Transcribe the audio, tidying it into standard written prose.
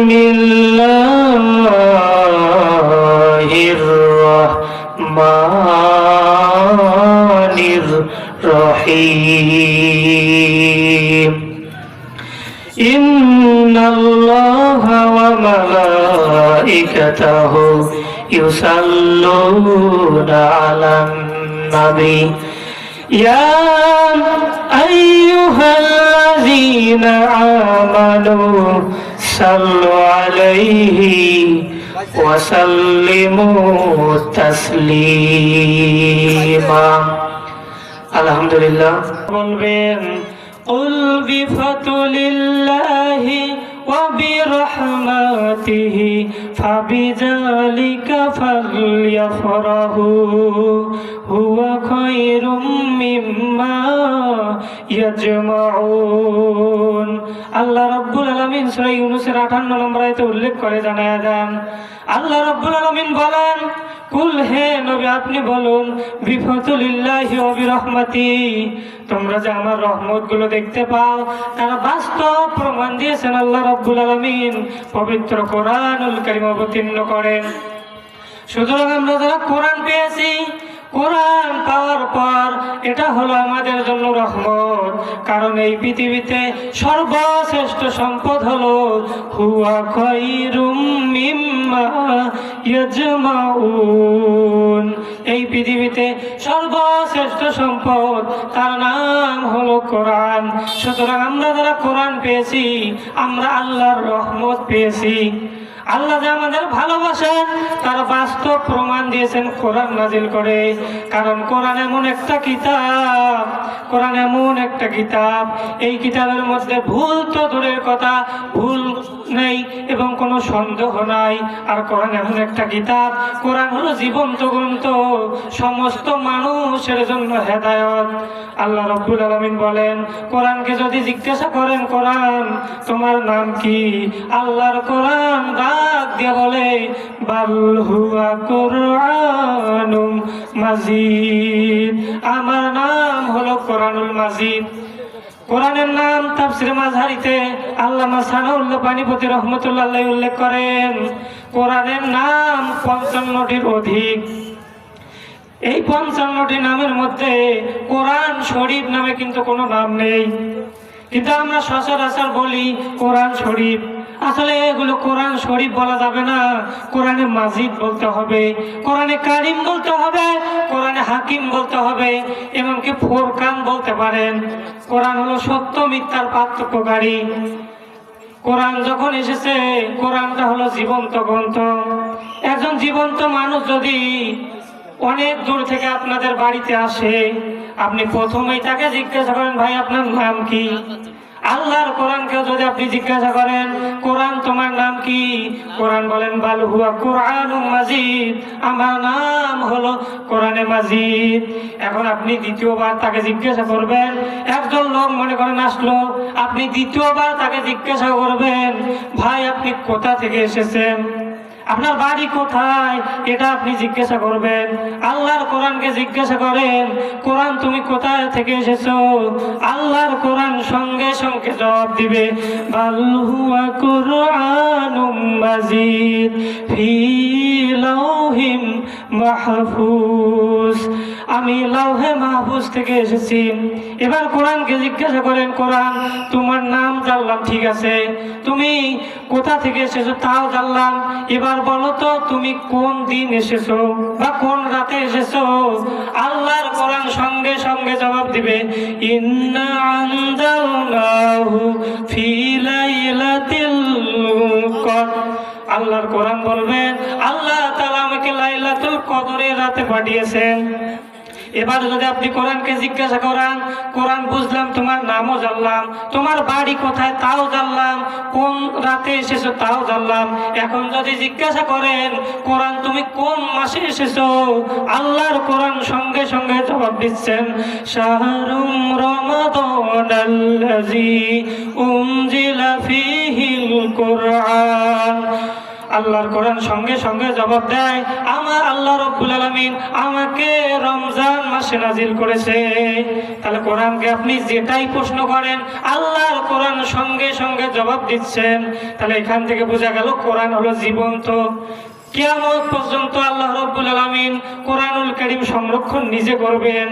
বিসমিল্লাহির রহমানির রহিম ইন্নাল্লাহা ওয়া মালাইকাতাহু ইউসাল্লুনা আলান নবী ইয়া আইয়ুহাল্লাযীনা আমানু সাল্লু আলাইহি ওয়া সাল্লিমু তাসলিমা। আলহামদুলিল্লাহ। বলবেন কুল বিফাতুলিল্লাহি ওয়া বিরহমাতিহি ফাবিযালিকা ফালইফরাহু হুয়া খায়রুম মিম্মা ইয়াজমাউন। আল্লাহ রাব্বুল আলামিন সূরা ইউনূসের 58 নম্বর আয়াতে উল্লেখ করে জানায়া দেন, আল্লাহ রাব্বুল আলামিন বলেন, কুল হে নবী আপনি বলুন, বিফাতুলিল্লাহি ওয়া বিরহমাতি, তোমরা যে আমার রহমত গুলো দেখতে পাও তারা বাস্তব প্রমাণ দিয়েছেন আল্লাহ রাব্বুল আলামিন পবিত্র কোরআনুল কারীম অবতীর্ণ করেন। সুতরাং আমরা যারা কোরআন পেয়েছি, কোরআন পাওয়ার পর এটা হলো আমাদের জন্য রহমত, কারণ এই পৃথিবীতে সর্বশ্রেষ্ঠ সম্পদ হলো হুয়া খায়রুম মিম্মা ইয়াজমাউন। এই পৃথিবীতে সর্বশ্রেষ্ঠ সম্পদ তার নাম হলো কোরআন। সুতরাং আমরা যারা কোরআন পেয়েছি আমরা আল্লাহর রহমত পেয়েছি। আল্লাহ যে আমাদের ভালোবাসেন তার বাস্তব প্রমাণ দিয়েছেন কোরআন নাজিল করে। কারণ কোরআন এমন একটা কিতাব, কোরআন এমন একটা কিতাব, এই কিতাবের মধ্যে ভুল তো দূরের কথা, ভুল নেই এবং কোনো সন্দেহ নাই। আর কোরআন এমন একটা কিতাব, কোরআন হলো জীবন্ত গ্রন্থ, সমস্ত মানুষের জন্য হেদায়েত। আল্লাহ রাব্বুল আলামিন বলেন, কোরআনকে যদি জিজ্ঞাসা করেন কোরআন তোমার নাম কি, আল্লাহর কোরআন ডাক দিয়ে বলে বাল হুয়া কুরআনুম মাজিদ, আমার নাম হলো কোরআনুল মাজিদ। কোরআনের নাম তাফসীরে মাযহারিতে আল্লামা সানাউল্লাহ পানিপতি রহমাতুল্লাহ আলাইহি উল্লেখ করেন, কোরআনের নাম 55টির অধিক। এই 55টি নামের মধ্যে কোরআন শরীফ নামে কিন্তু কোনো নাম নেই, কিন্তু আমরা সচরাচর বলি কোরআন শরীফ। আসলে এগুলো কোরআন শরীফ বলা যাবে না, কোরআনে মাজিদ বলতে হবে, কোরআনে কারিম বলতে হবে, কোরআনে হাকিম বলতে হবে, এমনকি ফুরকান বলতে পারেন। কোরআন হলো সত্য মিথ্যার পার্থক্যকারী। কোরআন যখন এসেছে, কোরআনটা হলো জীবন্ত গ্রন্থ। একজন জীবন্ত মানুষ যদি অনেক দূর থেকে আপনাদের বাড়িতে আসে, আপনি প্রথমেই তাকে জিজ্ঞাসা করেন ভাই আপনার নাম কি। আল্লাহর কোরআনকে যদি আপনি জিজ্ঞাসা করেন কোরআন তোমার নাম কি, কোরআন বলেন বাল হুয়া কুরআনুম মাজিদ, আমার নাম হলো কোরআনে মাজিদ। এখন আপনি দ্বিতীয়বার তাকে জিজ্ঞাসা করবেন, একজন লোক মনে করেন আসলো, আপনি দ্বিতীয়বার তাকে জিজ্ঞাসা করবেন ভাই আপনি কোথা থেকে এসেছেন, আপনার বাড়ি কোথায়, এটা আপনি জিজ্ঞাসা করবেন। আল্লাহর কোরআনকে জিজ্ঞাসা করেন কোরআন তুমি কোথায় থেকে এসেছো, আল্লাহর কোরআন সঙ্গে সঙ্গে জবাব দিবে বাল হুয়া কুরআনুম মাজিদ ফি লাউহিম মাহফুজ, আমি লাউহে মাহফুজ থেকে এসেছি। এবার কোরআনকে জিজ্ঞাসা করেন কোরআন তোমার নাম জানলাম, ঠিক আছে, তুমি কোথা থেকে এসেছো তাও জানলাম, এবার বলো তো তুমি কোন দিন এসেছো বা কোন রাতে এসেছো। আল্লাহর কোরআন সঙ্গে সঙ্গে জবাব দিবে ইন্না আনজালনাহু ফি লাইলাতিল কদর। আল্লাহর কোরআন বলবেন আল্লাহ তাআলা আমাকে লাইলাতুল কদরের রাতে পাঠিয়েছেন। এবার যদি আপনি কোরআনকে জিজ্ঞাসা করেন কোরআন বুঝলাম তোমার নামও জানলাম, তোমার বাড়ি কোথায় তাও জানলাম, কোন রাতে এসেছো তাও জানলাম, এখন যদি জিজ্ঞাসা করেন কোরআন তুমি কোন মাসে এসেছো, আল্লাহর কোরআন সঙ্গে সঙ্গে জবাব দিচ্ছেন শাহরুম রমাদানাল্লাযী উনজিলা ফীহিল কুরআন। আল্লাহর কোরআন সঙ্গে সঙ্গে জবাব দেয়, আমার আল্লাহ রব্বুল আলামিন আমাকে রমজান মাসে নাজিল করেছে। তাহলে কোরআনকে আপনি যেটাই প্রশ্ন করেন আল্লাহর কোরআন সঙ্গে সঙ্গে জবাব দিচ্ছেন। তাহলে এখান থেকে বোঝা গেল কোরআন হলো জীবন্ত। কিয়ামত পর্যন্ত আল্লাহ রব্বুল আলামিন কোরআনুল কারীম সংরক্ষণ নিজে করবেন।